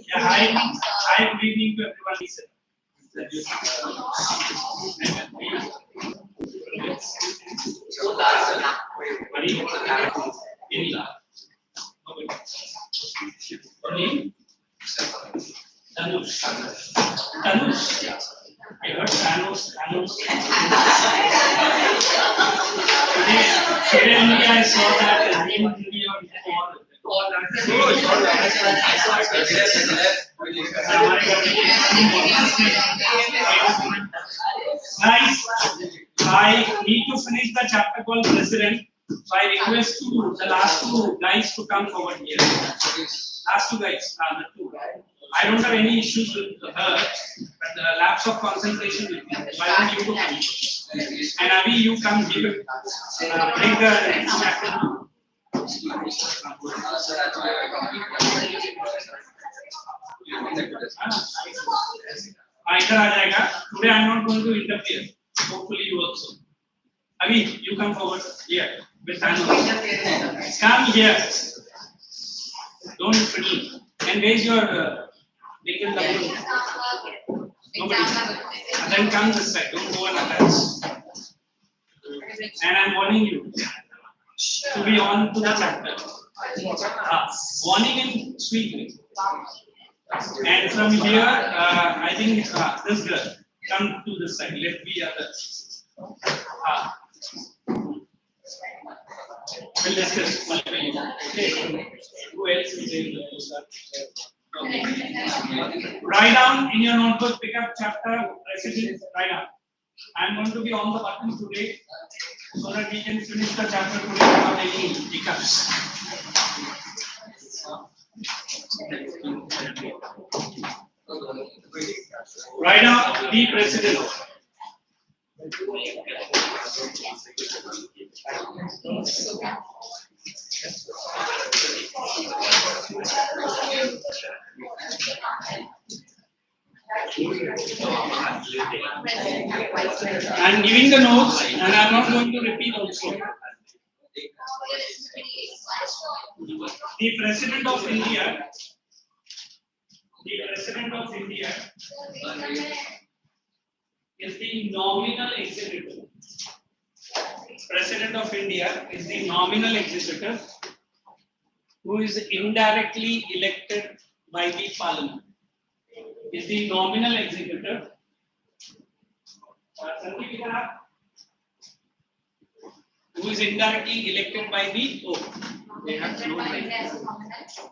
Yeah, hi, good evening to everyone. Listen. Tanush. I heard Tanush. Today only I saw that name in your Guys, I need to finish the chapter called President. So I request the last two guys to come forward here. Last two guys, the two. I don't have any issues with her, but the lapse of concentration with me. Why don't you come? And Avi, you come here. Bring the next chapter. Either आ जाएगा. Today I am not going to interfere. Hopefully you also. Avi, you come forward here with Thanos. Come here. Don't fiddle. And raise your legal double. Nobody. And then come this side. Don't go and attach. And I'm warning you to be on to the chapter. Warning in sweet way. And from here, I think this girl come to this side. Let me others. We'll discuss. Okay. Who else is there? Write down in your notebook. Pick up chapter. President. Write down. I'm going to be on the button today, so that we can finish the chapter today without any hiccups. Right now, the president. I'm giving the notes, and I'm not going to repeat also. The President of India. The President of India is the nominal executive. President of India is the nominal executive who is indirectly elected by the parliament. Is the nominal executive. Who is indirectly elected by the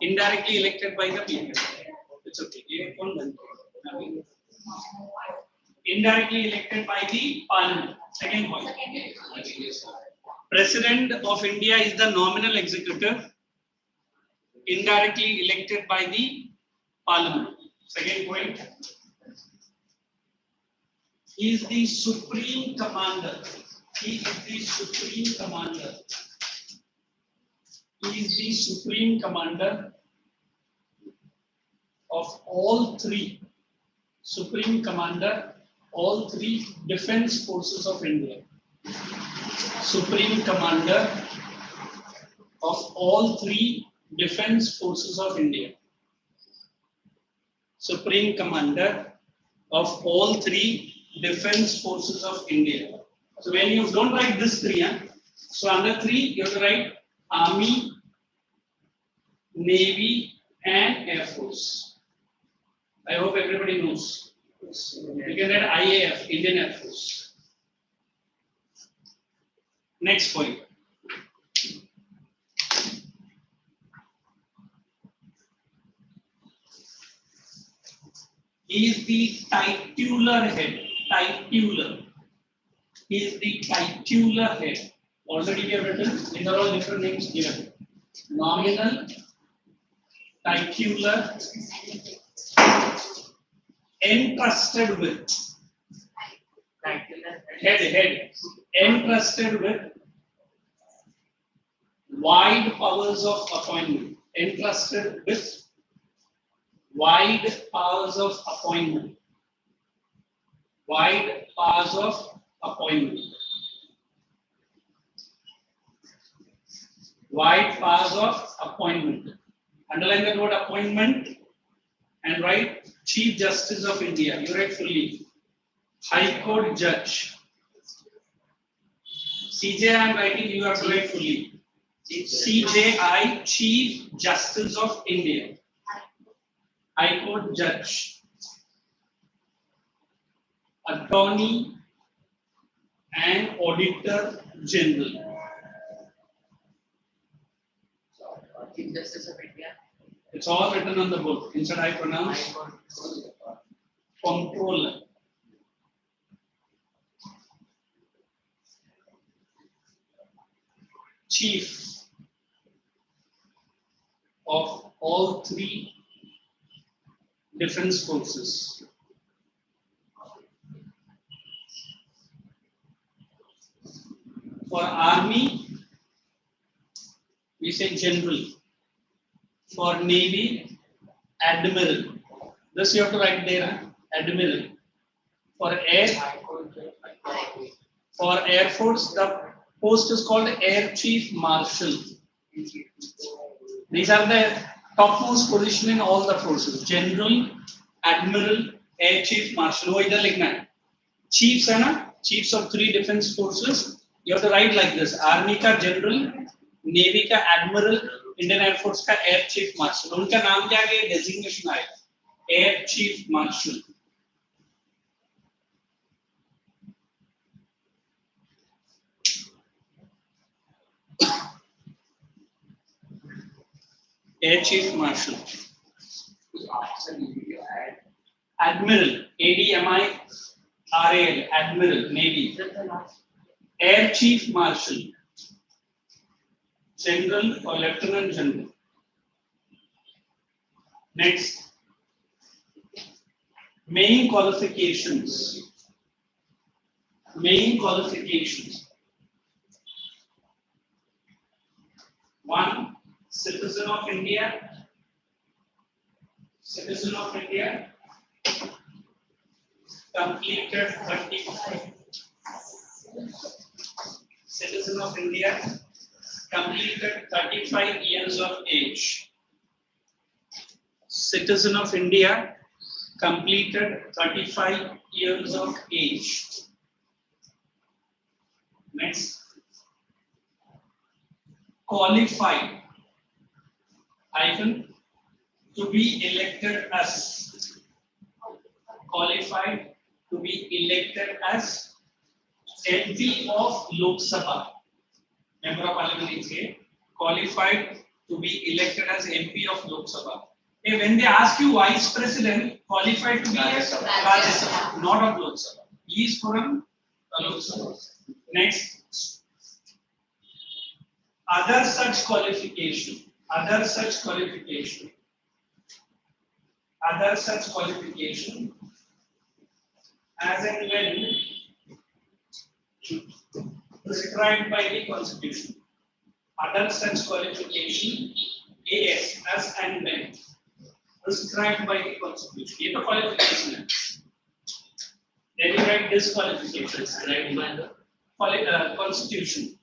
indirectly elected by the people. It's okay. Indirectly elected by the parliament. Second point. President of India is the nominal executive, indirectly elected by the parliament. Second point. He is the supreme commander. He is the supreme commander. He is the supreme commander of all three. Supreme commander, all three defense forces of India. Supreme commander of all three defense forces of India. Supreme commander of all three defense forces of India. So when you don't write this three, so under three you have to write Army, Navy, and Air Force. I hope everybody knows. You can write IAF, Indian Air Force. Next point. He is the titular head. Titular. He is the titular head. Already we have written. These are all different names given. Nominal, titular, entrusted with. Head. Entrusted with wide powers of appointment. Entrusted with wide powers of appointment. Wide powers of appointment. Wide powers of appointment. Underline the word appointment and write Chief Justice of India. You write fully. High Court Judge. CJ I am writing, you have to write fully. CJI, Chief Justice of India. High Court Judge. Attorney and Auditor General. Chief Justice of India. It's all written on the book. Instead I pronounce Controller. Chief of all three defense forces. For army, we say general. For navy, admiral. This you have to write there, huh? Admiral. For air force, the post is called Air Chief Marshal. These are the topmost position in all the forces. General, Admiral, Air Chief Marshal. वो इधर लिखना है. Chiefs है ना? Chiefs of three defense forces. You have to write like this. Army का General, Navy का Admiral, Indian Air Force का Air Chief Marshal. उनका नाम क्या है? Designation आएगा. Air Chief Marshal. Air Chief Marshal. Admiral, ADMIRAL, Admiral, Navy. Air Chief Marshal, General or Lieutenant General. Next, main qualifications. Main qualifications. 1. Citizen of India. Citizen of India. Completed 35. Citizen of India. Completed 35 years of age. Citizen of India. Completed 35 years of age. Next. Qualified. Hyphen, to be elected as. Qualified to be elected as MP of Lok Sabha. Member of Parliament Icse. Qualified to be elected as MP of Lok Sabha. Hey, when they ask you Vice President, qualified to be Rajya Sabha, not of Lok Sabha. He is from Lok Sabha. Next. Other such qualification. Other such qualification. Other such qualification as and when prescribed by the Constitution. Other such qualification as and when prescribed by the Constitution. ये तो qualification है. Then you write disqualification prescribed by the Constitution.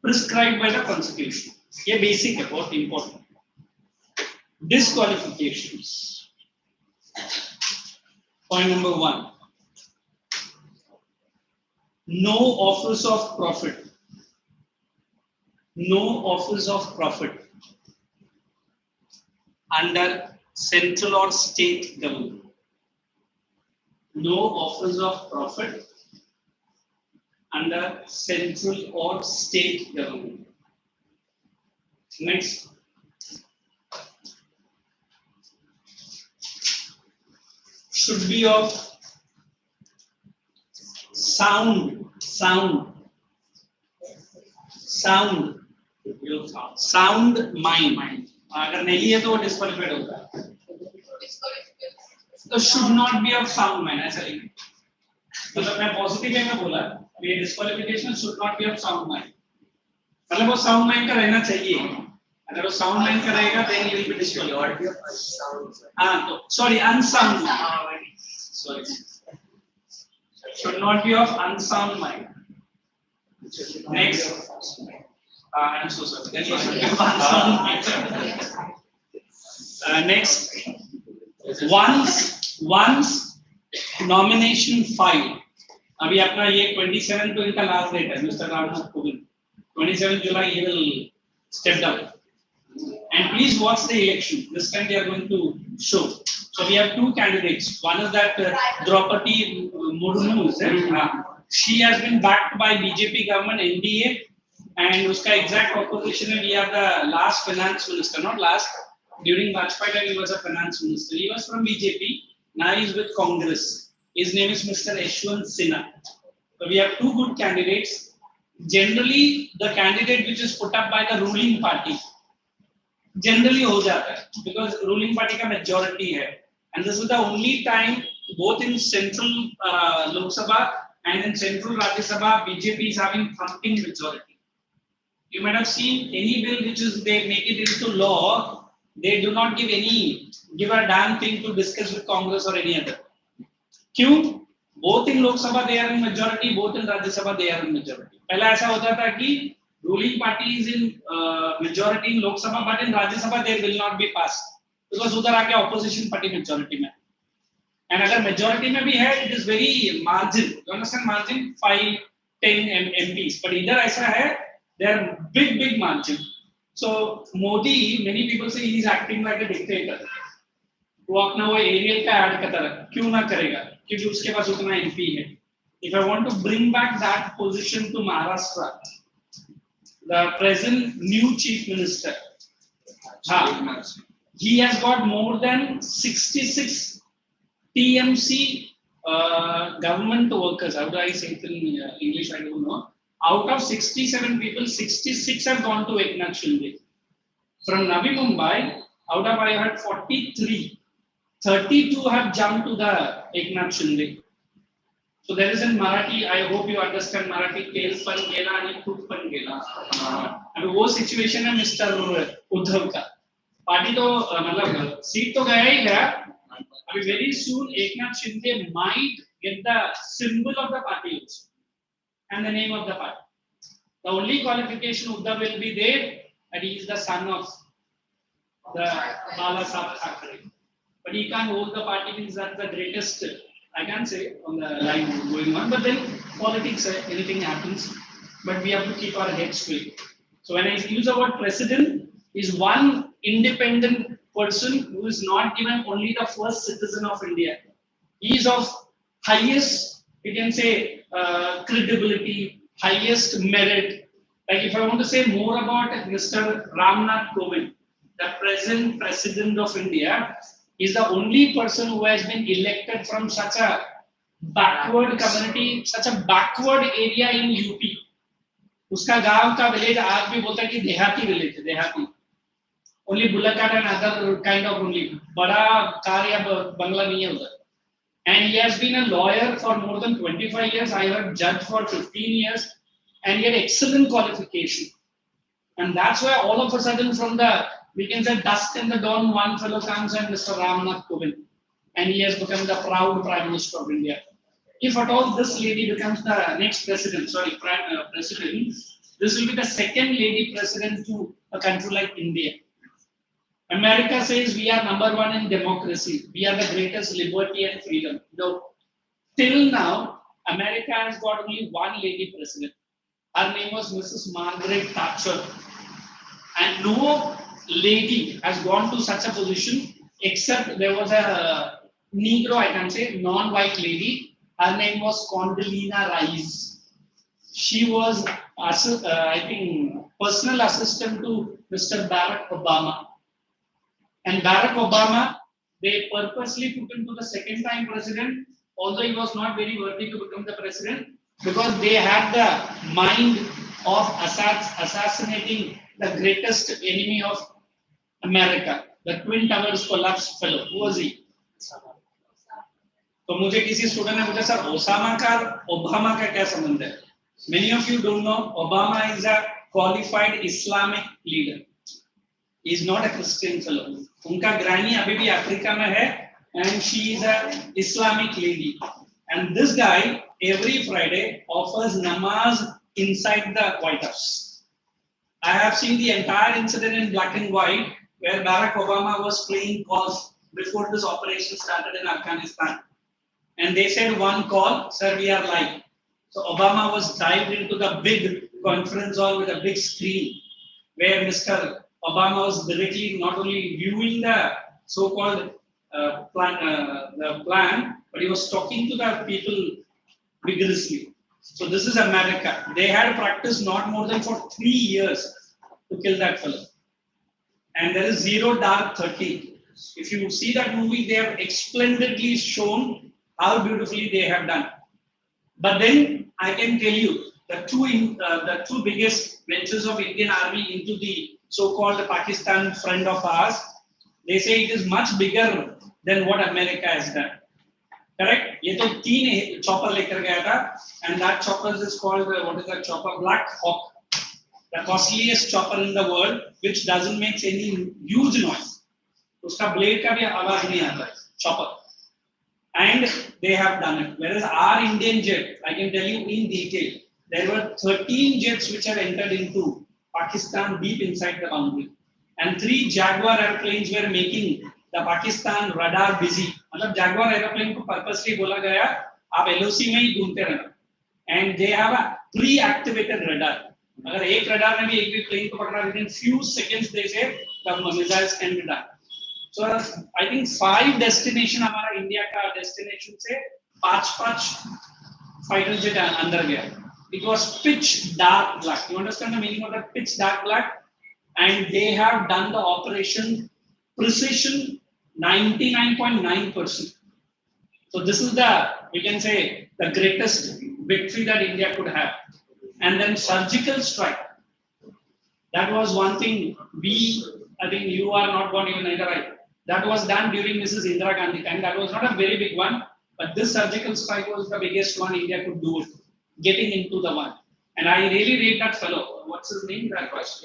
Prescribed by the Constitution. ये basic है, बहुत important. Disqualifications. Point number 1. No office of profit. No office of profit under central or state government. No office of profit under central or state government. Next. Should be of sound mind. अगर नहीं है तो वो disqualified होगा. तो should not be of sound mind ऐसा लिखें. मतलब मैं पॉजिटिव वे में बोला ये disqualification should not be of sound mind. मतलब वो sound mind का रहना चाहिए. अगर वो sound mind का रहेगा then he will be disqualified. हाँ तो sorry unsound mind. Sorry. Should not be of unsound mind. Next. I'm so sorry. Then you should be of unsound mind. Next, once nomination filed. अभी अपना ये 27 को इनका last date है mister Ramnath Kovind 27 July he will step down and please watch the election. This time they are going to show. So we have two candidates. One is that Draupadi Murmu, is it? She has been backed by BJP government NDA and uska exact opposition we have the last finance minister, not last, during Vajpayee time he was a finance minister. He was from BJP, now he is with Congress. His name is Mr. Yashwant Sinha. So we have two good candidates. Generally, the candidate which is put up by the ruling party, generally हो जाता है because ruling party का majority है. And this is the only time both in central Lok Sabha and in central Rajya Sabha BJP is having thumping majority. You might have seen any bill which is they make it into law, they do not give a damn thing to discuss with Congress or any other. क्यों? Both in Lok Sabha they are in majority, both in Rajya Sabha they are in majority. पहला ऐसा होता था कि ruling party is in majority in Lok Sabha, but in Rajya Sabha they will not be passed because उधर आके opposition party majority में. And अगर majority में भी है, it is very margin. You understand margin? 5, 10 MPs. But इधर ऐसा है, they are big margin. So Modi, many people say he is acting like a dictator. वो अपना वो एरियल का ऐड करता है, क्यों ना करेगा? क्योंकि उसके पास उतना MP है. If I want to bring back that position to Maharashtra, the present new chief minister, he has got more than 66 TMC government workers. How do I say it in English? I don't know. Out of 67 people, 66 have gone to Eknath Shinde. From Navi Mumbai, out of I heard 43, 32 have jumped to the Eknath Shinde. So there is in Marathi, I hope you understand Marathi, tail pan gela and foot pan gela. अभी वो situation है Mr. Uddhav का. Party तो मतलब seat तो गया ही गया. अभी very soon Eknath Shinde might get the symbol of the party also and the name of the party. The only qualification Uddhav will be there that he is the son of the Bala Saheb Thackeray. But he can't hold the party means that's the greatest. I can't say on the line going on, but then politics, anything happens. But we have to keep our heads straight. So when I use the word president, is one independent person who is not even only the first citizen of India. He is of highest, we can say, credibility, highest merit. Like if I want to say more about Mr. Ramnath Kovind, the present president of India, is the only person who has been elected from such a backward community, such a backward area in UP. उसका गांव का village आज भी बोलता है कि देहाती village है, देहाती. Only bullock cart and other kind of only. बड़ा कार या बंगला नहीं है उधर. And he has been a lawyer for more than 25 years. I heard judge for 15 years, and he had excellent qualification. And that's why all of a sudden, from the we can say dusk and the dawn, one fellow comes and Mr. Ramnath Kovind, and he has become the proud Prime Minister of India. If at all this lady becomes the next president, president, this will be the second lady president to a country like India. America says we are number one in democracy. We are the greatest liberty and freedom. No, till now, America has got only one lady president. Her name was Mrs. Margaret Thatcher, and no lady has gone to such a position except there was a Negro, I can say, non-white lady. Her name was Condoleezza Rice. She was, I think, personal assistant to Mr. Barack Obama. And Barack Obama, they purposely put him to the second time president, although he was not very worthy to become the president, because they had the mind of assassinating the greatest enemy of America, the Twin Towers collapse fellow. Who was he? तो मुझे किसी student ने पूछा sir Osama का Obama का क्या संबंध है? Many of you don't know Obama is a qualified Islamic leader. He is not a Christian fellow. उनका ग्रैनी अभी भी अफ्रीका में है and she is an Islamic lady. And this guy every Friday offers namaz inside the White House. I have seen the entire incident in black and white where Barack Obama was playing calls before this operation started in Afghanistan. And they said one call, sir, we are live. So Obama was dived into the big conference hall with a big screen where Mr. Obama was directly not only viewing the so-called plan, but he was talking to the people vigorously. So this is America. They had practiced not more than for 3 years to kill that fellow. And there is Zero Dark 30. If you see that movie, they have splendidly shown how beautifully they have done. But then I can tell you the two biggest ventures of Indian Army into the so-called Pakistan friend of ours, they say it is much bigger than what America has done. Correct? ये तो 3 chopper लेकर गया था, and that chopper is called what is that chopper? Black Hawk, the costliest chopper in the world, which doesn't make any huge noise. उसका blade का भी आवाज नहीं आता है, chopper. And they have done it. Whereas our Indian jet, I can tell you in detail, there were 13 jets which have entered into Pakistan deep inside the boundary. And 3 Jaguar airplanes were making the Pakistan radar busy. मतलब Jaguar airplane को purposely बोला गया, आप LOC में ही घूमते रहना. And they have a pre-activated radar. अगर एक radar ने भी एक भी plane को पकड़ा, within few seconds they say the missiles can be done. So I think 5 destination हमारा इंडिया का destination से 5 fighter jet अंदर गया. It was pitch dark black. You understand the meaning of that pitch dark black? And they have done the operation precision 99.9%. So this is we can say, the greatest victory that India could have. And then surgical strike. That was one thing I think you are not born even either, right? That was done during Mrs. Indira Gandhi time. That was not a very big one, but this surgical strike was the biggest one India could do, getting into the one. And I really rate that fellow. What's his name? That was.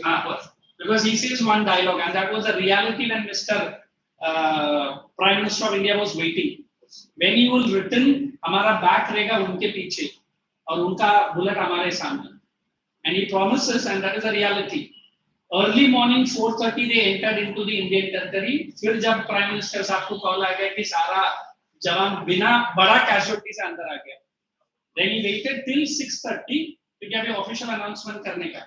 Because he says one dialogue, and that was the reality when Mr. Prime Minister of India was waiting. When he was written, हमारा back रहेगा उनके पीछे, और उनका bullet हमारे सामने. And he promises, and that is a reality. Early morning 4:30 they entered into the Indian territory. फिर जब Prime Minister साहब को call आ गया कि सारा जवान बिना बड़ा casualty से अंदर आ गया. Then he waited till 6:30 क्योंकि अभी official announcement करने का.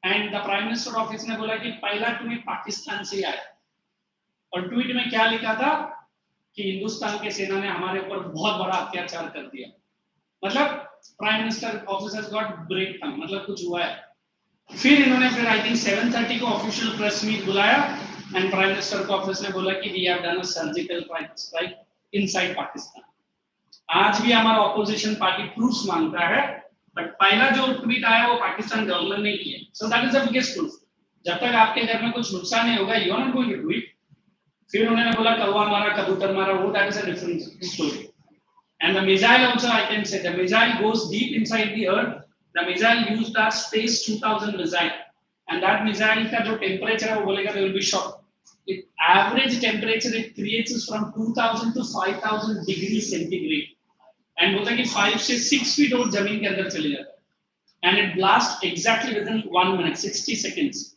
And the Prime Minister office ने बोला कि पहला ट्वीट पाकिस्तान से आया. और ट्वीट में क्या लिखा था कि हिंदुस्तान के सेना ने हमारे ऊपर बहुत बड़ा अत्याचार कर दिया. मतलब Prime Minister office has got break thumb. मतलब कुछ हुआ है. फिर इन्होंने I think 7:30 को official press meet बुलाया, and Prime Minister को office ने बोला कि we have done a surgical strike inside Pakistan. आज भी हमारा opposition party proofs मांगता है, but पहला जो ट्वीट आया वो पाकिस्तान गवर्नमेंट ने किया. So that is the biggest proof. जब तक आपके घर में कुछ नुकसान नहीं होगा, you are not going to do it. फिर उन्होंने बोला कौवा मारा, कबूतर मारा, वो that is a different story. And the missile also, I can say, the missile goes deep inside the earth. The missile used our Space 2000 missile, and that missile का जो temperature है वो बोलेगा they will be shocked. It average temperature it creates is from 2000 to 5000 degrees centigrade, and बोलता है कि 5 से 6 feet और जमीन के अंदर चले जाता है, and it blasts exactly within 1 minute 60 seconds.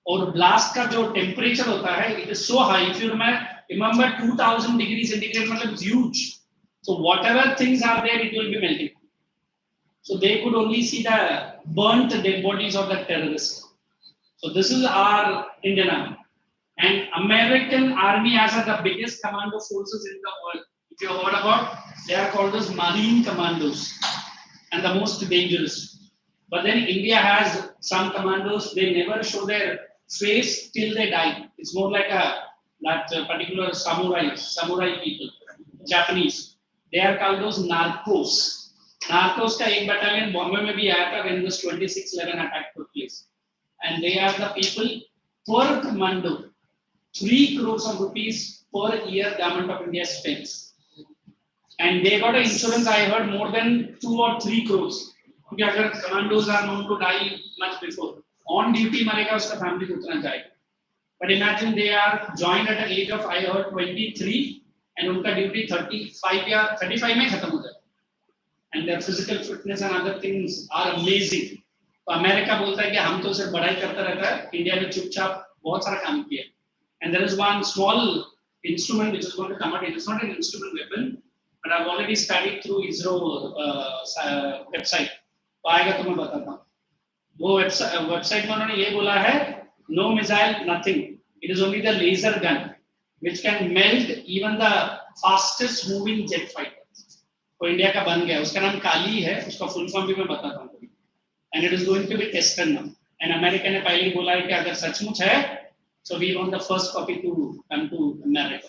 और blast का जो temperature होता है it is so high. If you remember 2000 degrees centigrade मतलब it's huge. So whatever things are there, it will be melting. So they could only see the burnt dead bodies of the terrorists. So this is our Indian Army. And American Army has the biggest commando forces in the world. If you have heard about, they are called as Marine Commandos, and the most dangerous. But then India has some commandos, they never show their face till they die. It's more like that particular samurai people, Japanese. They are called those narcos. Narcos का एक battalion Bombay में भी आया था when this 26/11 attack took place. And they are the people per commando. 3 crores of rupees per year government of India spends. And they got an insurance, I heard, more than 2 or 3 crores. क्योंकि अगर commandos are known to die much before, on duty मरेगा उसका family को उतना जाएगा. But imagine they are joined at an age of I heard 23. And उनका duty 35 या 35 में खत्म हो जाता है. And their physical fitness and other things are amazing. तो अमेरिका बोलता है कि हम तो सिर्फ बढ़ाई करता रहता है, इंडिया ने चुपचाप बहुत सारा काम किया. And there is one small instrument which is going to come out. It is not an instrument weapon, but I've already studied through ISRO website. तो आएगा तो मैं बताता हूँ. वो website में उन्होंने ये बोला है, no missile, nothing. It is only the laser gun which can melt even the fastest moving jet fighter. तो इंडिया का बन गया. उसका नाम काली है. उसका फुल फॉर्म भी मैं बताता हूँ. And it is going to be tested now. And America ने पहले ही बोला है कि अगर सचमुच है, so we want the first copy to come to America.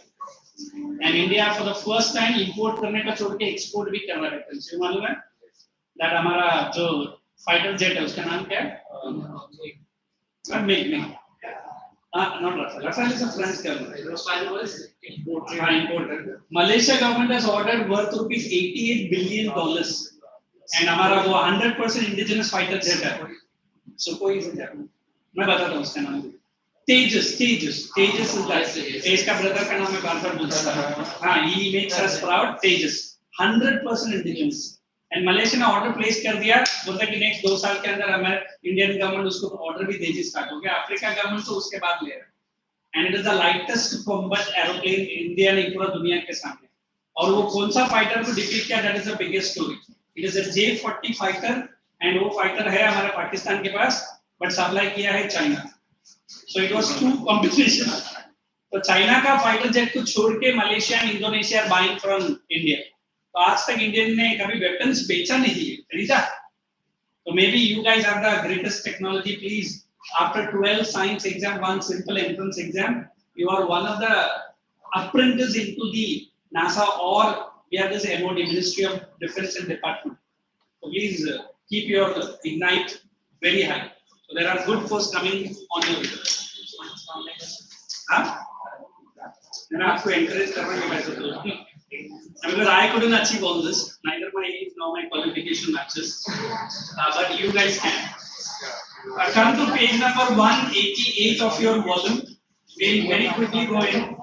And India for the first time import करने का छोड़ के export भी कर रहा है. तो मालूम है? That हमारा जो fighter jet है उसका नाम क्या है? नहीं. Not Rafale. Rafale is a French government. Rafale was imported. Imported. Malaysia government has ordered worth rupees $88 billion. And हमारा वो 100% indigenous fighter jet है. So कोई is there. मैं बताता हूँ उसका नाम. Tejas is that. इसका brother का नाम मैं बार-बार बोलता था. हाँ, he makes us proud. Tejas, 100% indigenous. And Malaysia ने order place कर दिया. बोलता कि next 2 साल के अंदर हमारे Indian government उसको order भी देगी start हो गया. Africa government तो उसके बाद ले रहा है. And it is the lightest combat aeroplane India ने पूरा दुनिया के सामने. और वो कौन सा fighter को defeat किया? That is the biggest story. It is a J-40 fighter, and वो fighter है हमारे पाकिस्तान के पास, but supply किया है China. So it was 2 competition. तो चाइना का fighter jet को छोड़ के Malaysia and Indonesia are buying from India. तो आज तक इंडियन ने कभी weapons बेचा नहीं है, खरीदा. So maybe you guys have the greatest technology. Please, after 12 science exam, 1 simple entrance exam, you are one of the apprentices into the NASA or we have this MOD, Ministry of Defense and Department. So please keep your ignite very high. So there are good force coming on your way. Huh? Then I have to encourage everyone. Because I couldn't achieve all this, neither my age nor my qualification matches. But you guys can. Come to page number 188 of your volume. We'll very quickly go in.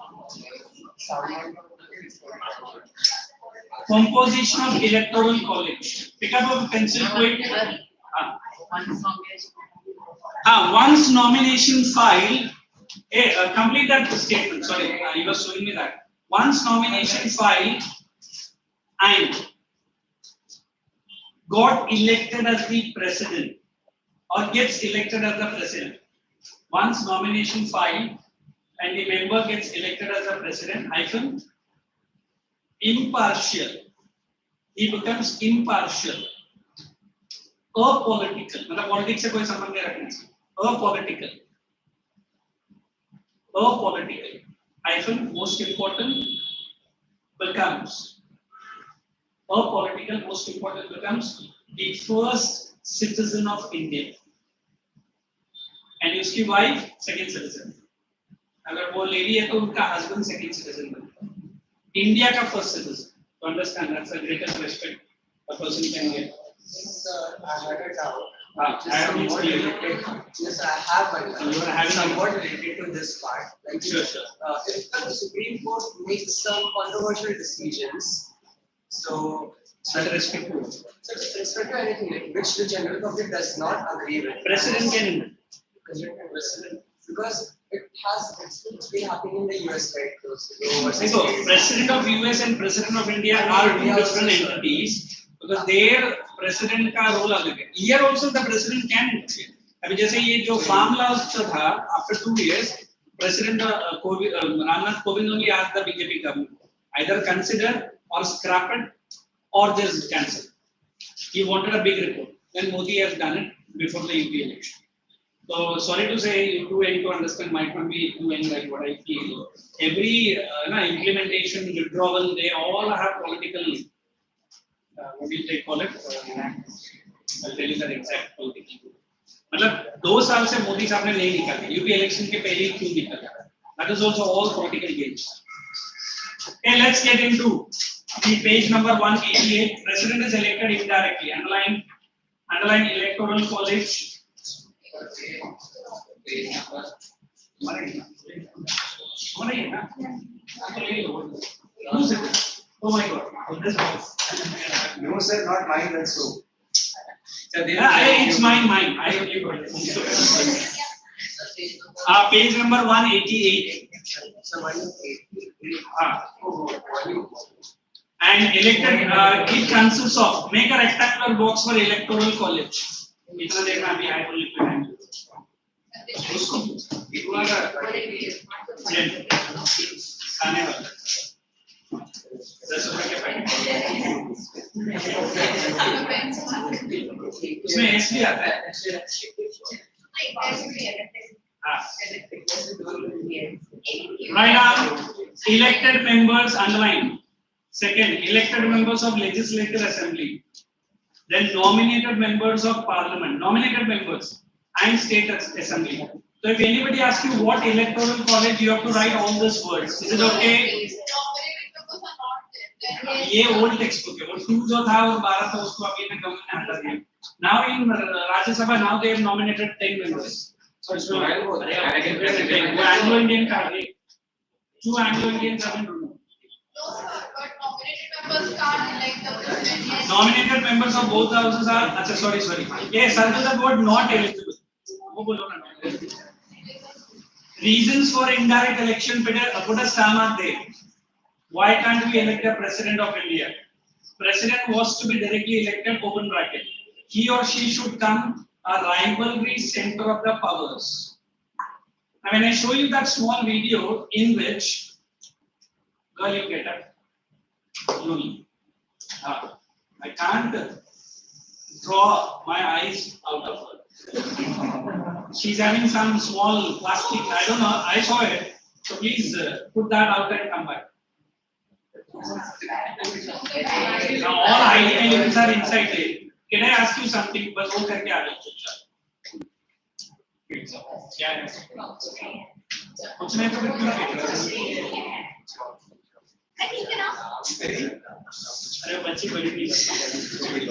Composition of electoral college. Pick up a pencil quick. Once nomination filed. Complete that statement. Sorry, you were showing me that. Once nomination filed and got elected as the president or gets elected as the president. Once nomination filed and the member gets elected as the president, hyphen, impartial. He becomes impartial. Apolitical. मतलब politics से कोई संबंध नहीं रखना चाहिए. Apolitical. Apolitical. Hyphen, most important, becomes. Apolitical, most important, becomes the first citizen of India. And उसकी wife, second citizen. अगर वो lady है तो उनका husband second citizen बनता है. India का first citizen. To understand, that's the greatest respect a person can get. Sir, I had a doubt. I have Somewhat related. Yes, I have one. You are having somewhat related to this part. Like, Sure. if the Supreme Court makes some controversial decisions, so With respect to with respect to anything, like which the general public does not agree with. president can President, because it's been happening in the US, right? So, president of US and president of India are 2 different entities because their president का role अलग है. Here also the president can interfere. अभी जैसे ये जो farm laws था, after 2 years, President Ramnath Kovind only asked the BJP government either consider or scrap it or just cancel. He wanted a big report. Then Modi has done it before the UP election. So sorry to say, you too any to understand might not be doing like what I feel. Every implementation, withdrawal, they all have political. What do they call it? I'll tell you the exact political. मतलब 2 साल से मोदी साहब ने नहीं निकाला. UP election के पहले ही क्यों निकाला? That is also all political games. Okay, let's get into the page number 188. President is elected indirectly. Underline electoral college. Oh my God. No, sir, not mine, that's so. It's mine. I only got it. Page number 188. So why you And elected, it consists of, make a rectangular box for electoral college. इतना देर में अभी आए बोल लिखते हैं. You are a खाने वाला. 10 रुपए के पैकेट. उसमें एस भी आता है. हाँ. Right now, elected members underline. Second, elected members of legislative assembly. Then nominated members of parliament, nominated members and state assembly. So if anybody asks you what electoral college, you have to write all these words. Is it okay? ये old textbook है. वो 2 जो था और 12 था उसको अभी ने गवर्नमेंट ने हटा दिया. Now in Rajya Sabha, now they have nominated 10 members. So it's not Anglo-Indian card. 2 Anglo-Indians have been removed. Nominated members of both houses are. Achha, sorry. Yes, circle the word not eligible. वो बोलो ना. Reasons for indirect election. Put a star mark there. Why can't we elect the president of India? President was to be directly elected. Open bracket. He or she should come a rivalry center of the powers. Now, when I show you that small video in which, girl, you get it. I can't draw my eyes out of her. She's having some small plastic, I don't know, I saw it. So please put that out and come back. Now all ID elements are inside there. Can I ask you something? बस वो करके आ जाओ चुपचाप. क्या है? कुछ नहीं तो फिर क्यों देख रहे हो? अरे बच्ची बड़ी नहीं.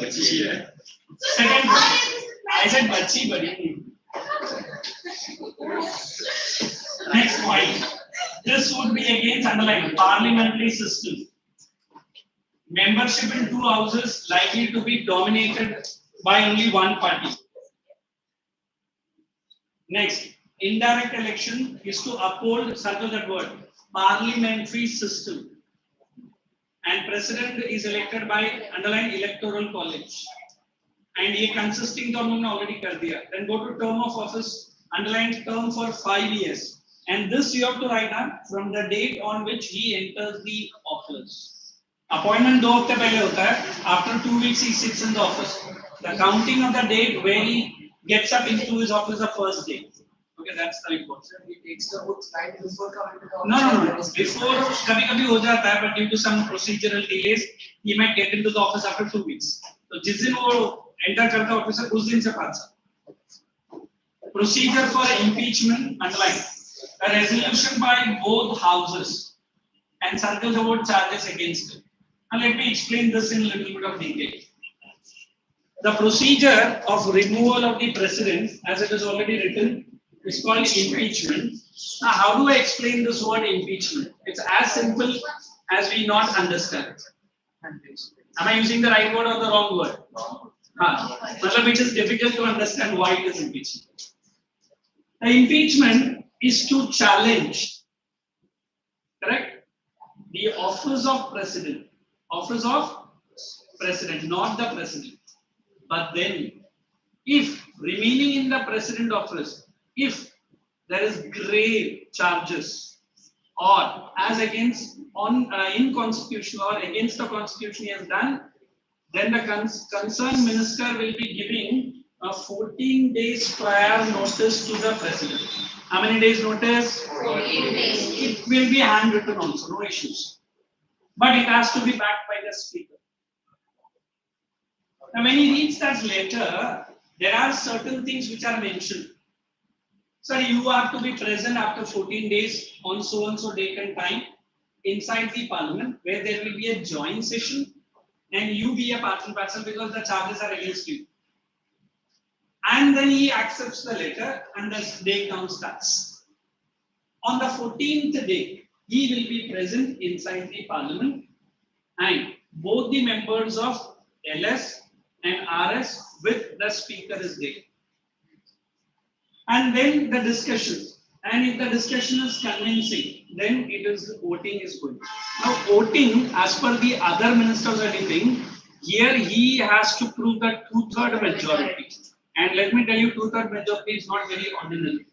बच्ची है. Second, I said बच्ची बड़ी नहीं. Next point. This would be against underlying parliamentary system. Membership in 2 houses likely to be dominated by only one party. Next, indirect election is to uphold, circle that word, parliamentary system. And president is elected by underline electoral college. And ये consisting तो हमने already कर दिया. Then go to term of office, underline term for 5 years. And this you have to write down from the date on which he enters the office. Appointment 2 हफ्ते पहले होता है. After 2 weeks he sits in the office. The counting of the date where he gets up into his office the first day. Okay, that's the report. It takes the whole time before coming to the office. No. Before कभी-कभी हो जाता है, but due to some procedural delays, he might get into the office after 2 weeks. तो जिस दिन वो enter करता है office उस दिन से 5 साल. Procedure for impeachment underline. A resolution by both houses and circle the word charges against it. And let me explain this in a little bit of detail. The procedure of removal of the president, as it is already written, is called impeachment. Now, how do I explain this word impeachment? It's as simple as we not understand. Am I using the right word or the wrong word? It is difficult to understand why it is impeachment. The impeachment is to challenge, correct? The office of president. Office of president, not the president. But then, if remaining in the president office, if there is grave charges or as against inconstitutional or against the constitution he has done, then the concerned minister will be giving a 14 days prior notice to the president. How many days notice? 14 days. It will be handwritten also, no issues. But it has to be backed by the speaker. Now, when he reads that letter, there are certain things which are mentioned. Sir, you have to be present after 14 days on so and so date and time inside the parliament where there will be a joint session and you be a part and parcel because the charges are against you. And then he accepts the letter and the day count starts. On the 14th day, he will be present inside the parliament and both the members of LS and RS with the speaker is there. And then the discussion. And if the discussion is convincing, then it is voting is going. Now voting, as per the other ministers or anything, here he has to prove that 2/3 majority. And let me tell you, 2/3 majority is not very ordinary.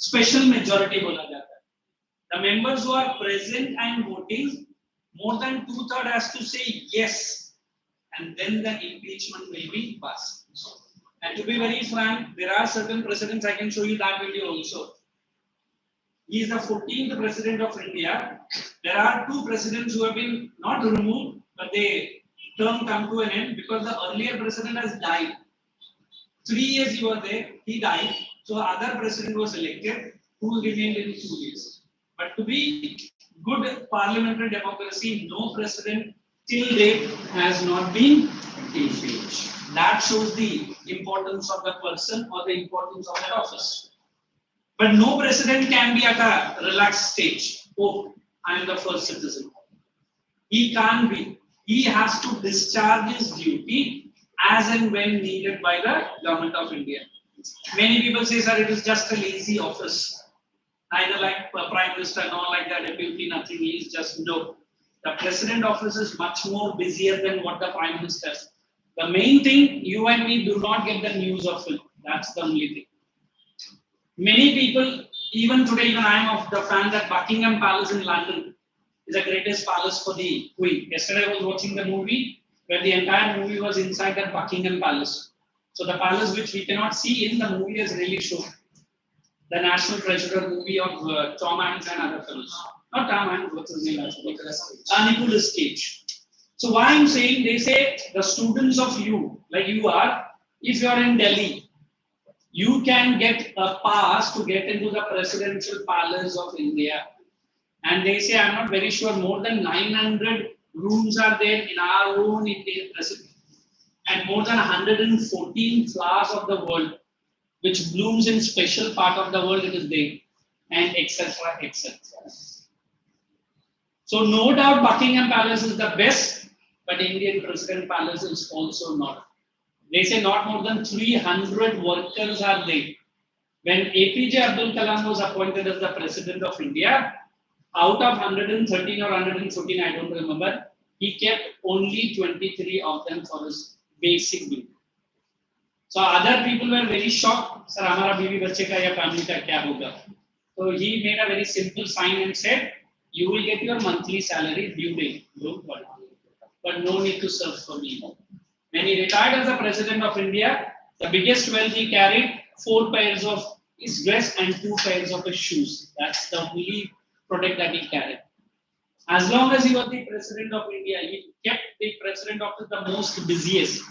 Special majority bola jata hai. The members who are present and voting, more than 2/3 has to say yes, and then the impeachment will be passed. And to be very frank, there are certain precedents. I can show you that video also. He is the 14th president of India. There are two presidents who have been not removed, but they term come to an end because the earlier president has died. 3 years he was there, he died. So other president was elected, who remained in 2 years. But to be good parliamentary democracy, no president till date has not been impeached. That shows the importance of the person or the importance of that office. But no president can be at a relaxed stage. Oh, I am the first citizen. He can't be. He has to discharge his duty as and when needed by the government of India. Many people say, sir, it is just a lazy office. Neither like Prime Minister, nor like the deputy, nothing. He is just no. The president office is much more busier than what the Prime Minister is. The main thing, you and me do not get the news of it. That's the only thing. Many people, even today, even I am of the fan that Buckingham Palace in London is the greatest palace for the Queen. Yesterday I was watching the movie where the entire movie was inside that Buckingham Palace. So the palace which we cannot see in the movie is really shown. The National Treasurer movie of Tom Hanks and other fellows. Not Tom Hanks, what's his name? Nicolas Cage. So why I'm saying, they say the students of you, like you are, if you are in Delhi, you can get a pass to get into the presidential palace of India. And they say, I'm not very sure, more than 900 rooms are there in our own Indian president. And more than 114 flowers of the world, which blooms in special part of the world, it is there. And etc. etc. So no doubt Buckingham Palace is the best, but Indian President Palace is also not. They say not more than 300 workers are there. When APJ Abdul Kalam was appointed as the President of India, out of 113 or 114, I don't remember, he kept only 23 of them for his basic duty. So other people were very shocked, sir, hamara biwi bachche ka ya family ka kya hoga? So he made a very simple sign and said, you will get your monthly salary due date, but no need to serve for me. When he retired as the President of India, the biggest wealth he carried, 4 pairs of his dress and 2 pairs of his shoes. That's the only product that he carried. As long as he was the President of India, he kept the President of the most busiest.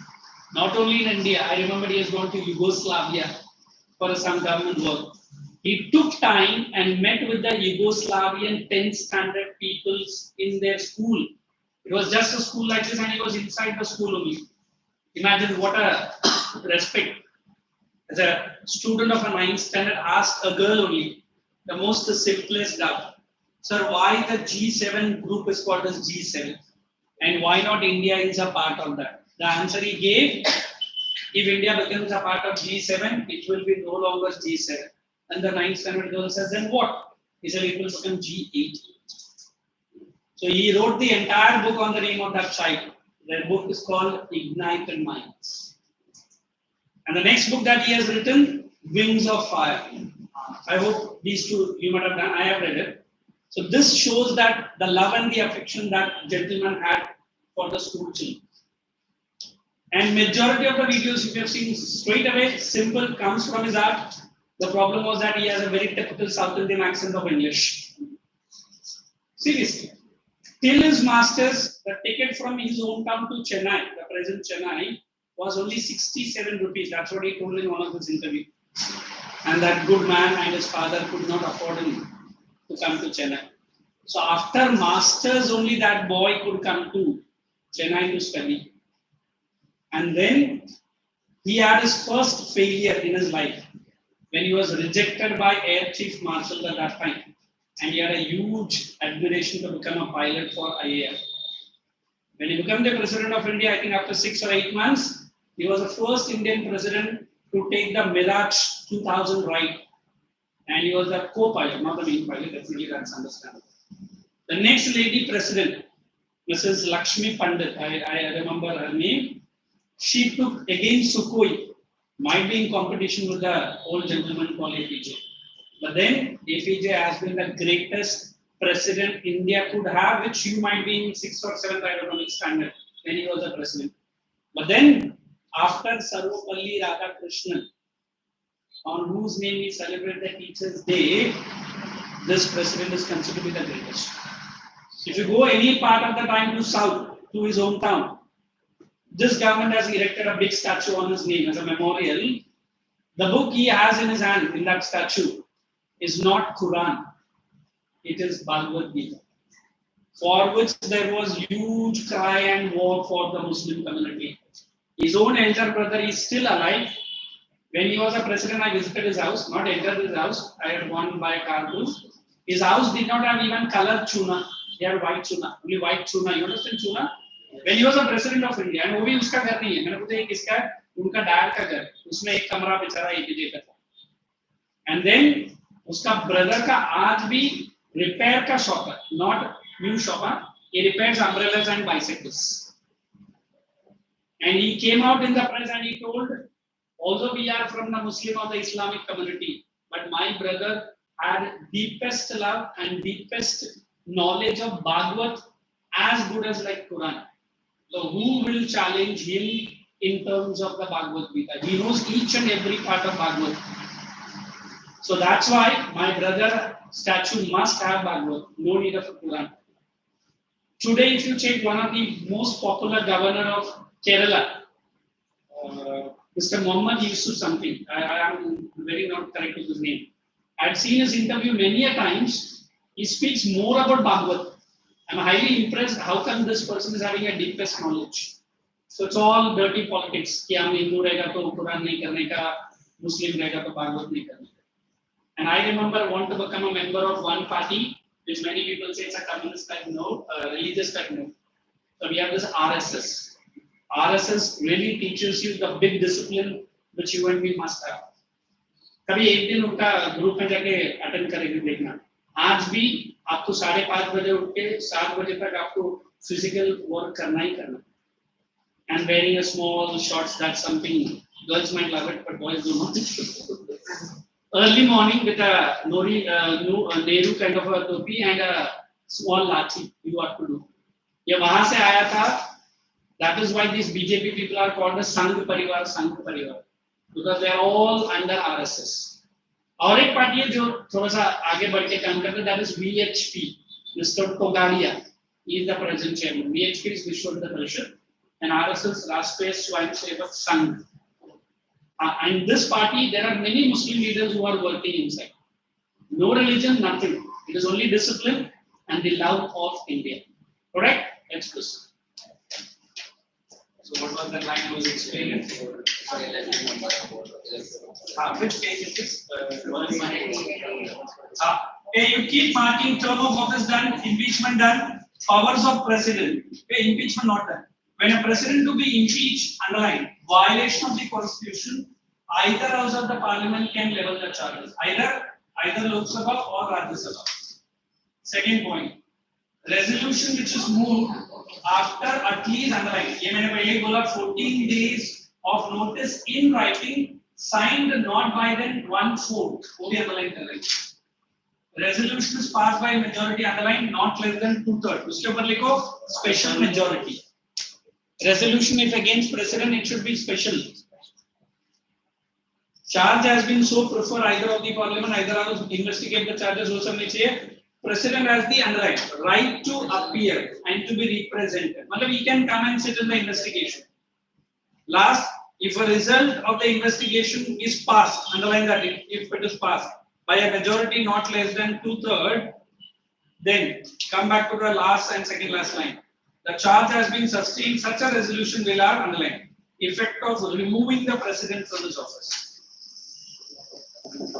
Not only in India, I remember he has gone to Yugoslavia for some government work. He took time and met with the Yugoslavian 10th standard peoples in their school. It was just a school like this and he was inside the school only. Imagine what a respect. As a student of a 9th standard asked a girl only, the most simplest doubt. Sir, why the G7 group is called as G7? And why not India is a part of that? The answer he gave, if India becomes a part of G7, it will be no longer G7. And the 9th standard girl says, then what? He said it will become G8. So he wrote the entire book on the name of that child. Their book is called Ignited Minds. And the next book that he has written, Wings of Fire. I hope these two you might have done. I have read it. So this shows that the love and the affection that gentleman had for the school children. And majority of the videos you have seen straight away, simple, comes from his art. The problem was that he has a very typical South Indian accent of English. Seriously. Till his masters, the ticket from his hometown to Chennai, the present Chennai, was only 67 rupees. That's what he told in one of his interviews. And that good man and his father could not afford him to come to Chennai. So after masters, only that boy could come to Chennai to study. And then he had his first failure in his life when he was rejected by Air Chief Marshal at that time. And he had a huge admiration to become a pilot for IAF. When he became the President of India, I think after 6 or 8 months, he was the first Indian president to take the Mirage 2000 ride. and he was a co-pilot, not the main pilot. Definitely, that's understandable. The next lady president, Mrs. Lakshmi Pandit, I remember her name. She took against Sukhoi, might be in competition with the old gentleman called APJ. But then APJ has been the greatest president India could have, which you might be in 6th or 7th, I don't know which standard, when he was the president. But then, after Sarvapalli Radhakrishnan, on whose name we celebrate the Teachers' Day, this president is considered to be the greatest. If you go any part of the time to south, to his hometown, this government has erected a big statue on his name as a memorial. The book he has in his hand, in that statue, is not Quran. It is Bhagavad Gita, for which there was huge cry and war for the Muslim community. His own elder brother is still alive. When he was a president, I visited his house, not entered his house. I had gone by a car too. His house did not have even colored chuna. He had white chuna, only white chuna. You understand chuna? When he was a president of India, and वो भी उसका घर नहीं है. मैंने पूछा ये किसका है? उनका डैड का घर. उसमें एक कमरा बेचारा APJ का था. And then उसका brother का आज भी repair का shop है, not new shop है. He repairs umbrellas and bicycles. And he came out in the press and he told, although we are from the Muslim or the Islamic community, but my brother had deepest love and deepest knowledge of Bhagavad as good as like Quran. So who will challenge him in terms of the Bhagavad Gita? He knows each and every part of Bhagavad. So that's why my brother statue must have Bhagavad, no need of a Quran. Today, if you check one of the most popular governor of Kerala, Mr. Muhammad Yusuf something, I am very not correct with his name. I had seen his interview many a times. He speaks more about Bhagavad. I'm highly impressed how come this person is having a deepest knowledge. So it's all dirty politics. कि हम हिंदू रहेगा तो कुरान नहीं करने का, मुस्लिम रहेगा तो भागवत नहीं करने का. And I remember want to become a member of one party, which many people say it's a communist type no, religious type no. So we have this RSS. RSS really teaches you the big discipline which you and me must have. कभी एक दिन उनका group में जाके attend करेंगे देखना. आज भी आपको 5:30 बजे उठ के 7 बजे तक आपको फिजिकल वर्क करना ही करना. And wearing a small shorts, that's something girls might love it, but boys do not. Early morning with a Nehru kind of a topi and a small lathi, you have to do. ये वहाँ से आया था. That is why these BJP people are called the Sangh Parivar, because they are all under RSS. और एक party है जो थोड़ा सा आगे बढ़ के काम करता है, that is VHP, Mr. Togadia. He is the present chairman. VHP is Vishwa Hindu Parishad, and RSS Rashtriya Swayamsevak Sangh. In this party, there are many Muslim leaders who are working inside. No religion, nothing. It is only discipline and the love of India. Correct? Let's proceed. So what was the line I was explaining? Which page is this? You keep marking term of office done, impeachment done, powers of president. Impeachment not done. When a president to be impeached, underline, violation of the constitution, either house of the parliament can level the charges. Either Lok Sabha or Rajya Sabha. Second point, resolution which is moved after at least, underline, ये मैंने पहले बोला 14 days of notice in writing, signed not by then 1/4, वो भी underline कर रहे हैं. Resolution is passed by majority, underline, not less than 2/3. उसके ऊपर लिखो special majority. Resolution if against president, it should be special. Charge has been so prefer either of the parliament, either house investigate the charges, वो सब नहीं चाहिए. President has the underline right to appear and to be represented. मतलब he can come and sit in the investigation. Last, if a result of the investigation is passed, underline that if it is passed by a majority not less than 2/3, then come back to the last and second last line. The charge has been sustained. Such a resolution will have underline effect of removing the president from his office.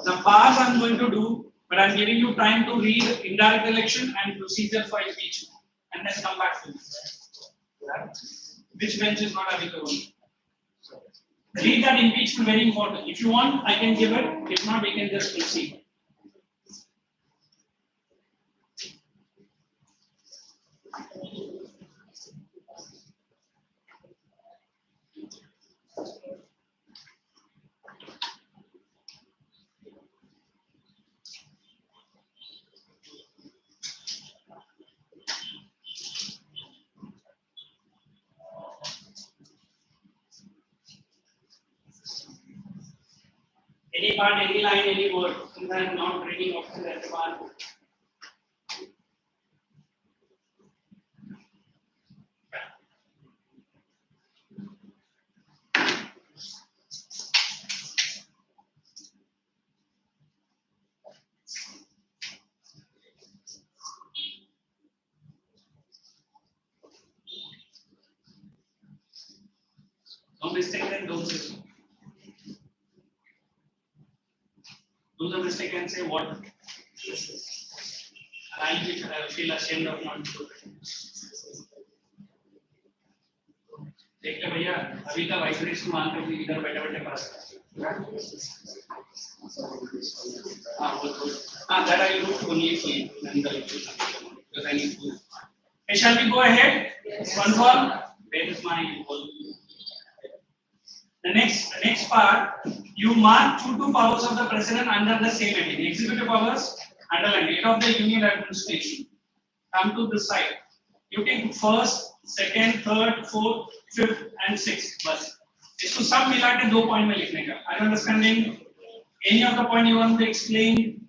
The powers I'm going to do. But I'm giving you time to read indirect election and procedure for impeachment, and then come back to it. Which bench is not having Corona? Read that impeachment, very important. If you want, I can give it. If not, we can just proceed. part, any line, any word. Sometimes not reading option at the part. No mistake then don't say so. Do the mistake and say what? I feel ashamed of not doing it. देख ले भैया अभी का vibration मान कर भी इधर बैठे बैठे पास that I do only for you and the lecture because I need to. Hey, shall we go ahead? Yes. Confirm. Where is my The next part, you mark two powers of the president under the same heading. Executive powers, underline head of the union administration. Come to this side. You take first, second, third, fourth, fifth, and sixth. बस इसको सब मिला के 2 point में लिखने का. Are you understanding? Any of the point you want to explain?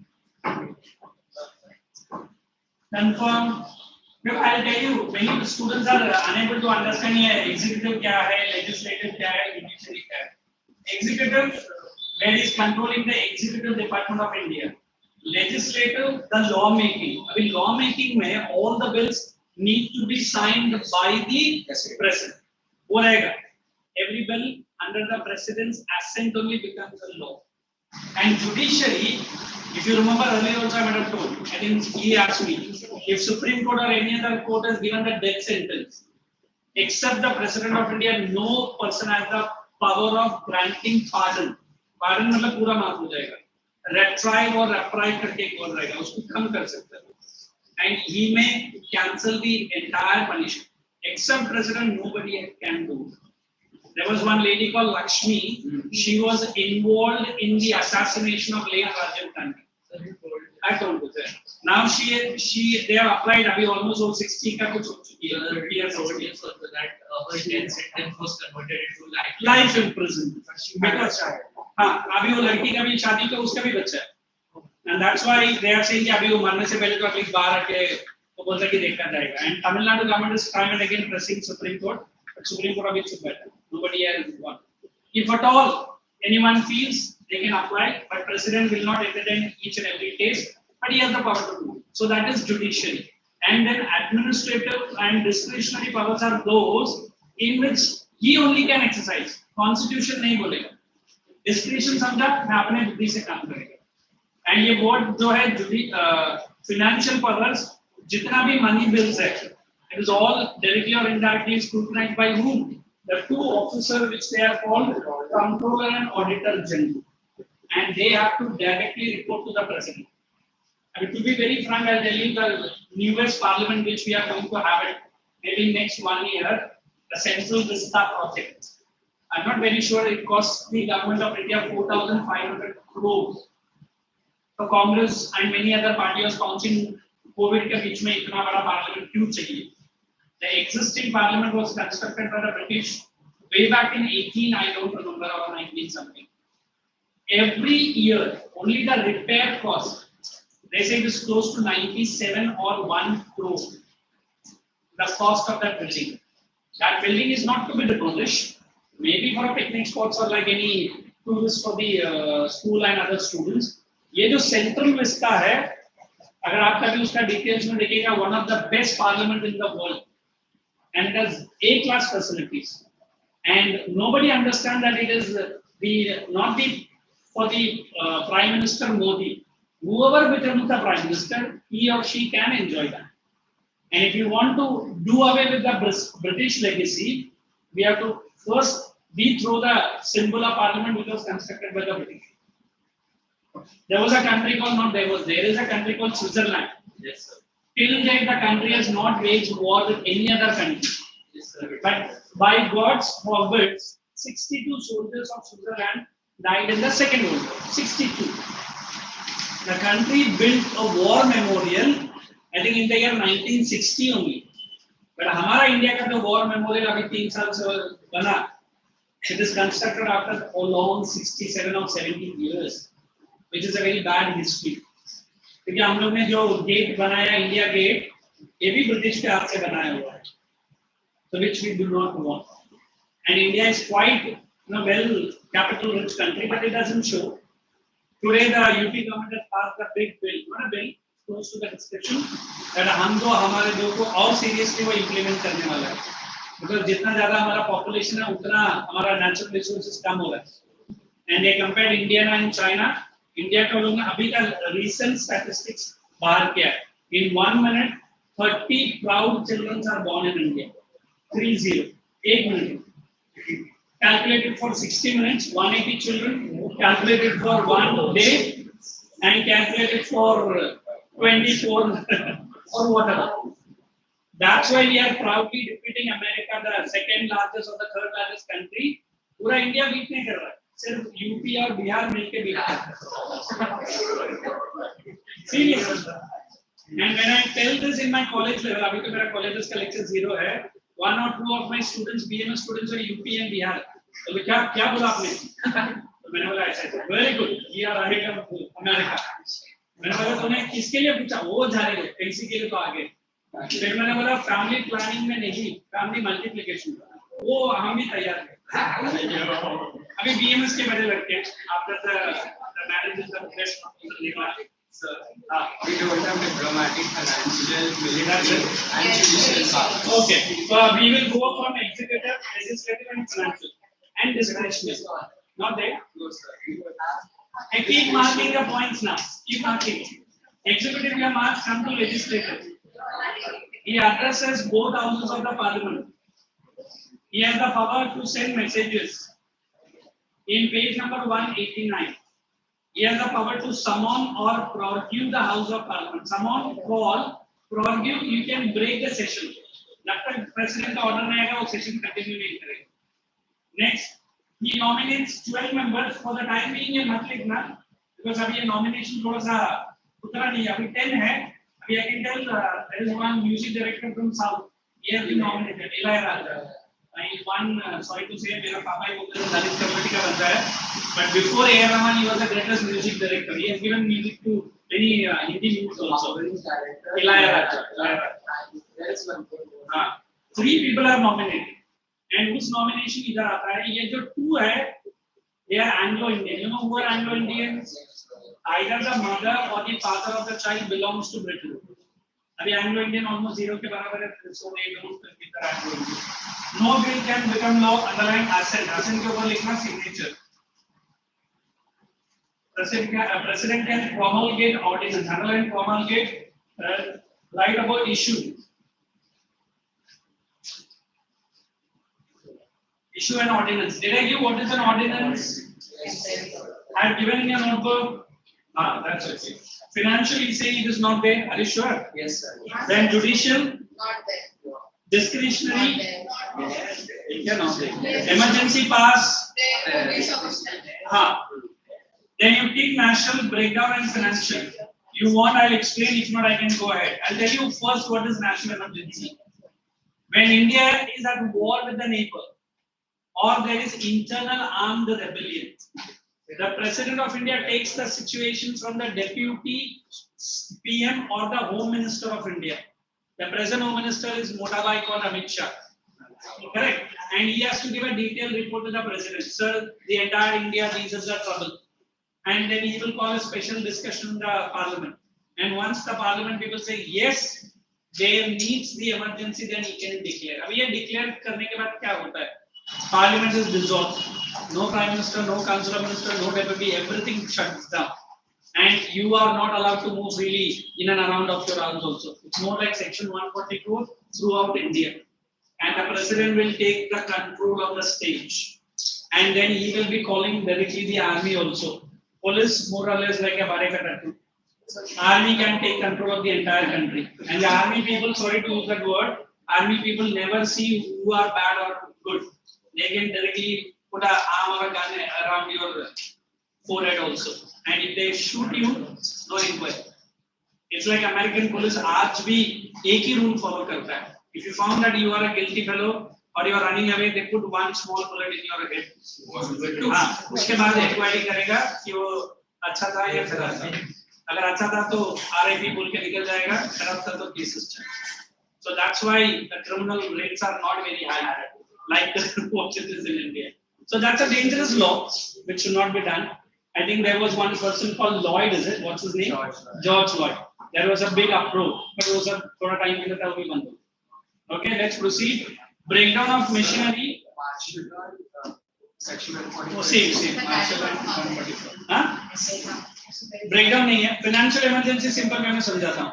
Confirm. Because I'll tell you, many students are unable to understand ये executive क्या है, legislative क्या है, judiciary क्या है. Executive, that is controlling the executive department of India. Legislative, the law making. अभी law making में all the bills need to be signed by the president. वो रहेगा. Every bill under the president's assent only becomes a law. And judiciary, if you remember earlier also I might have told, I think he asked me, if Supreme Court or any other court has given the death sentence, except the President of India, no person has the power of granting pardon. Pardon मतलब पूरा माफ हो जाएगा. Retrieve or reprieve करके एक और रहेगा, उसको कम कर सकता है. And he may cancel the entire punishment. Except President, nobody can do. There was one lady called Lakshmi. She was involved in the assassination of late Rajiv Gandhi. I told you that. Now they have applied. Abhi almost over 60 का कुछ हो चुकी है. 30 years old. That her death sentence was converted into Life imprisonment. Because हाँ अभी वो लड़की का भी शादी का उसका भी बच्चा है. And that's why they are saying कि अभी वो मरने से पहले तो at least बाहर आके वो बोलता है कि देखा जाएगा. And Tamil Nadu government is time and again pressing Supreme Court. But Supreme Court अभी चुप बैठा है. Nobody has won. If at all anyone feels they can apply, but president will not entertain each and every case, but he has the power to do. So that is judiciary. And then administrative and discretionary powers are those in which he only can exercise. Constitution नहीं बोलेगा. Discretion समझा मैं अपने बुद्धि से काम करेगा. And ये board जो है financial powers जितना भी money bills है, it is all directly or indirectly scrutinized by whom? The two officers which they are called Comptroller and Auditor General, and they have to directly report to the President. I mean, to be very frank, I'll tell you the newest Parliament which we are going to have it maybe next 1 year, the Central Vista project. I'm not very sure it costs the government of India 4,500 crores. So Congress and many other parties are counting COVID के बीच में इतना बड़ा Parliament क्यों चाहिए? The existing Parliament was constructed by the British way back in 18, I don't remember, or 19 something. Every year, only the repair cost, they say it is close to 97 or 1 crore. The cost of that building. That building is not to be demolished. Maybe for a picnic spots or like any tourists for the school and other students. ये जो Central Vista है, अगर आप कभी उसका details में देखिएगा, one of the best parliament in the world. And it has A-class facilities, and nobody understands that it is not for the Prime Minister Modi. Whoever becomes the Prime Minister, he or she can enjoy that. And if you want to do away with the British legacy, we have to first be through the symbol of Parliament which was constructed by the British. There was a country called there is a country called Switzerland. Yes, sir. Till date, the country has not waged war with any other country. Yes, sir. But by God's providence, 62 soldiers of Switzerland died in the Second World War. 62. The country built a war memorial, I think in the year 1960 only. But हमारा India का जो war memorial अभी 3 साल से बना, it is constructed after a long 67 or 70 years. which is a very bad history. क्योंकि हम लोग ने जो गेट बनाया इंडिया गेट, ये भी ब्रिटिश के हाथ से बनाया हुआ है, so which we do not want. And India is quite, well capital rich country, but it doesn't show. Today the UP government has passed a big bill, not a bill, close to the discussion, that हम तो हमारे दो को और seriously वो implement करने वाला है, because जितना ज़्यादा हमारा population है उतना हमारा natural resources कम हो रहा है. And they compared India and China. India का लोग अभी का recent statistics बाहर किया है. In 1 minute, 30 proud children are born in India. 30, 1 minute. Calculated for 60 minutes, 180 children. Calculated for 1 day, and calculated for 24 or whatever. That's why we are proudly defeating America, the second largest or the third largest country. पूरा India beat नहीं कर रहा है, सिर्फ UP और बिहार मिलके beat कर रहा है. Seriously. And when I tell this in my college level, अभी तो मेरा colleges का lecture 0 है, 1 or 2 of my students, BMS students are UP and Bihar. तो क्या क्या बोला आपने? तो मैंने बोला ऐसा, very good, we are ahead of America. मैंने बोला तूने किसके लिए पूछा? वो जाने दो, किसी के लिए तो आगे. फिर मैंने बोला फैमिली प्लानिंग में नहीं, फैमिली मल्टीप्लिकेशन, वो हम भी तैयार हैं. अभी BMS के बड़े लड़के हैं, after the marriage is the best. Sir, we don't have diplomatic, financial, military, and judicial powers. Okay, so we will go from executive, legislative, and financial, and discretionary. Not there. No, sir. I keep marking the points now. Keep marking. Executive your marks come to legislative. He addresses both houses of the parliament. He has the power to send messages. In page number 189. He has the power to summon or prorogue the House of Parliament. Summon, call, prorogue, you can break the session. जब तक president का order नहीं आएगा वो session continue नहीं करेगा. Next, he nominates 12 members for the time being. ये मत लिखना, because अभी ये nomination थोड़ा सा उतना नहीं है. अभी 10 है. अभी I can tell there is one music director from South. He has been nominated. Icse. One, sorry to say, मेरा पापा ही बोलते हैं दलित कम्युनिटी का बंदा है. But before A.R. Rahman, he was the greatest music director. He has given music to many Hindi movies also. Icse. हाँ, 3 people are nominated. And whose nomination इधर आता है? ये जो 2 है, they are Anglo-Indian. You know who are Anglo-Indians? Either the mother or the father of the child belongs to Britain. अभी Anglo-Indian almost 0 के बराबर है, so they don't consider Anglo-Indian. No bill can become law underlying assent. Assent के ऊपर लिखना signature. President can promulgate ordinance. Underline promulgate. Write about issue. Issue an ordinance. Did I give what is an ordinance? I have given in your notebook. That's okay. Financial, you say it is not there. Are you sure? Yes, sir. Then judicial. Not there. Discretionary. Not there. Not there. Emergency pass. Then you take national breakdown and financial. You want, I'll explain. If not, I can go ahead. I'll tell you first what is national emergency. When India is at war with the neighbor, or there is internal armed rebellion, the President of India takes the situation from the Deputy PM or the Home Minister of India. The present Home Minister is Motabhai or Amit Shah. Correct? And he has to give a detailed report to the President. Sir, the entire India, these are the trouble. And then he will call a special discussion in the Parliament. And once the Parliament people say yes, there needs the emergency, then he can declare. अब ये declare करने के बाद क्या होता है? Parliament is dissolved. No Prime Minister, no Council of Ministers, no Deputy, everything shuts down. And you are not allowed to move freely in and around of your house also. It's more like Section 142 throughout India. And the President will take the control of the stage. And then he will be calling directly the army also. Police more or less like a barricade. Army can take control of the entire country. And the army people, sorry to use that word, army people never see who are bad or good. They can directly put an arm or a gun around your forehead also. And if they shoot you, no inquiry. It's like American police आज भी एक ही rule follow करता है. If you found that you are a guilty fellow or you are running away, they put one small bullet in your head. हाँ, उसके बाद inquiry करेगा कि वो अच्छा था या खराब था? अगर अच्छा था तो RIP बोल के निकल जाएगा, खराब था तो केसेस चलेंगे. So that's why the criminal rates are not very high, like what it is in India. So that's a dangerous law which should not be done. I think there was one person called Lloyd, is it? What's his name? George Lloyd. There was a big uproar, but it was a थोड़ा time के लिए था वो भी बंद हो. Okay, let's proceed. Breakdown of machinery. Section 144. Oh, same. हाँ? Breakdown नहीं है. Financial emergency simple मैंने समझाता हूँ.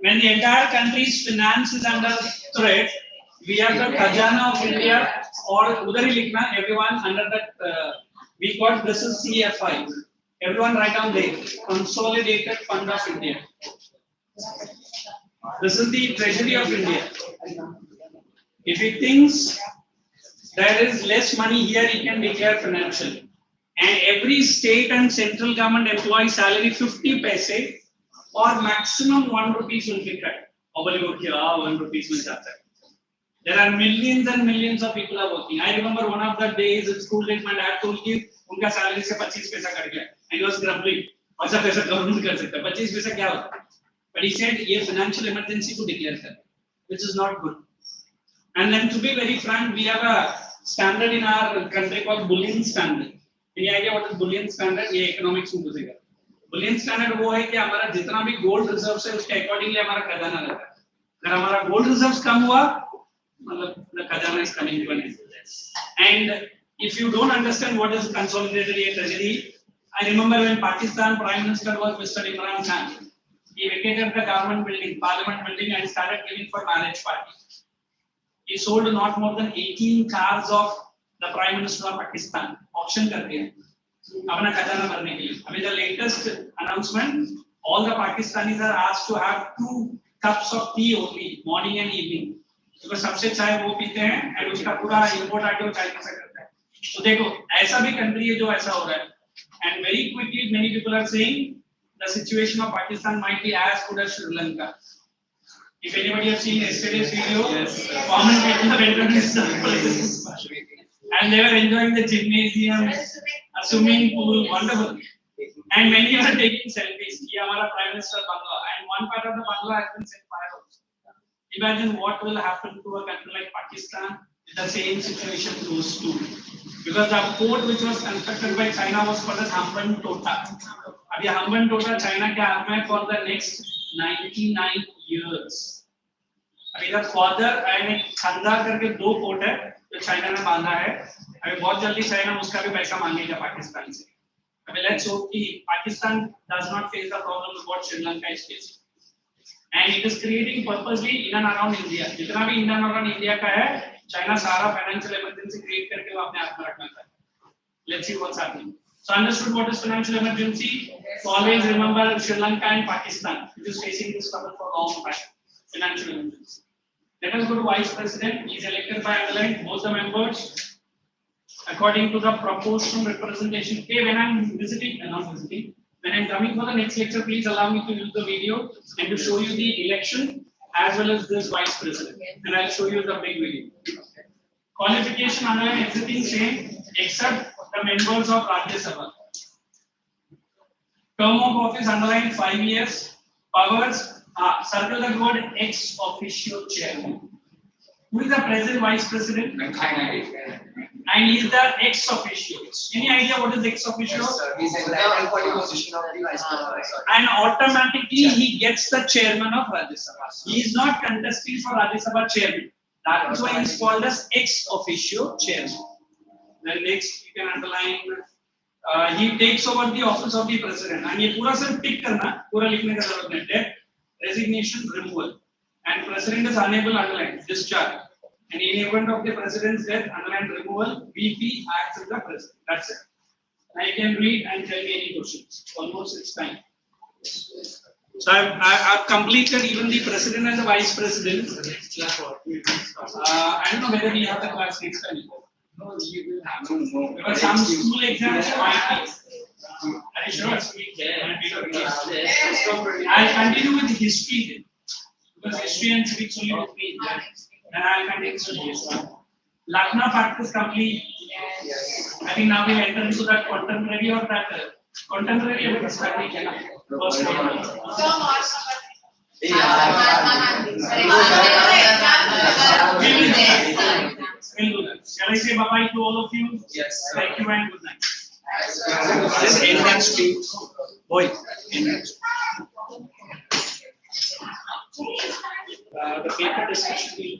When the entire country's finance is under threat, we have the Khajana of India, और उधर ही लिखना everyone under that we got this is CFI. Everyone write down there. Consolidated Fund of India. This is the Treasury of India. If he thinks there is less money here, he can declare financial. And every state and central government employee salary 50 paise or maximum 1 rupees will be cut. 1 rupees will cut. There are millions and millions of people are working. I remember one of the days in school days, my dad told me, उनका salary से 25 पैसा cut गया. And he was grumbling. ऐसा पैसा government कर सकता है. 25 पैसा क्या होता है? But he said ये financial emergency को declare कर, which is not good. And then to be very frank, we have a standard in our country called bullion standard. Any idea what is bullion standard? ये economics में पूछेगा. Bullion standard वो है कि हमारा जितना भी gold reserves है उसके accordingly हमारा खजाना रहता है. अगर हमारा gold reserves कम हुआ, मतलब the खजाना is coming to an end. And if you don't understand what is consolidated treasury, I remember when Pakistan Prime Minister was Mr. Imran Khan. He vacated the government building, Parliament building, and started giving for marriage party. He sold not more than 18 cars of the Prime Minister of Pakistan. Auction करके अपना खजाना भरने के लिए. अभी the latest announcement, all the Pakistanis are asked to have 2 cups of tea only, morning and evening. because सबसे चाय वो पीते हैं and उसका पूरा import आके वो चाय कैसा करता है. तो देखो ऐसा भी country है जो ऐसा हो रहा है. And very quickly many people are saying the situation of Pakistan might be as good as Sri Lanka. If anybody have seen yesterday's video, common people have entered this place. And they were enjoying the gymnasium, a swimming pool, wonderful. And many are taking selfies. Here, our Prime Minister Bangla, and one part of the Bangla has been set fire also. Imagine what will happen to a country like Pakistan if the same situation goes to. Because the port which was constructed by China was called as Hamban Tota. Abhi Hamban Tota China ke haath mein for the next 99 years. अभी इधर father and Khandar करके 2 port है जो China ने बांधा है. अभी बहुत जल्दी चाइना उसका भी पैसा मांगेगा पाकिस्तान से. अभी लेट्स होप कि Pakistan does not face the problem what Sri Lanka is facing. And it is creating purposely in and around India. जितना भी इन एंड अराउंड इंडिया का है चाइना सारा फाइनेंशियल इमरजेंसी क्रिएट करके वो अपने हाथ में रखना चाहता है. Let's see what's happening. So understood what is financial emergency? So always remember Sri Lanka and Pakistan, which is facing this trouble for a long time. Financial emergency. Let us go to Vice President. He is elected by underline both the members according to the proportional representation. Okay, when I am visiting, not visiting, when I am coming for the next lecture, please allow me to use the video and to show you the election as well as this Vice President. And I will show you the big video. Qualification underline everything same except the members of Rajya Sabha. Term of office underline 5 years. Powers. Circle the word ex officio chairman. Who is the present vice president? And he is the ex officio. Any idea what is ex officio? He's in the equality position of the vice president. And automatically he gets the chairman of Rajya Sabha. He is not contesting for Rajya Sabha chairman. That is why he is called as ex officio chairman. Then next you can underline. He takes over the office of the president. And ये पूरा सिर्फ टिक करना, पूरा लिखने का जरूरत नहीं है. Resignation, removal, and president is unable underline discharge. And in event of the president's death, underline removal, VP acts as the president. That's it. Now you can read and tell me any questions. Almost it's time. So I've completed even the president and the vice president. I don't know whether we have the class next time. No, you will have no. Because some school exams might be. Are you sure? I'll continue with history then. Because history and civics only with me. And I'll continue with history. Lakna part is complete. I think now we'll enter into that contemporary or that Contemporary and historic cannot. First one. We will do that. Shall I say bye-bye to all of you? Yes. Thank you and good night. Just end that speech. Boy, end that. The paper discussion will.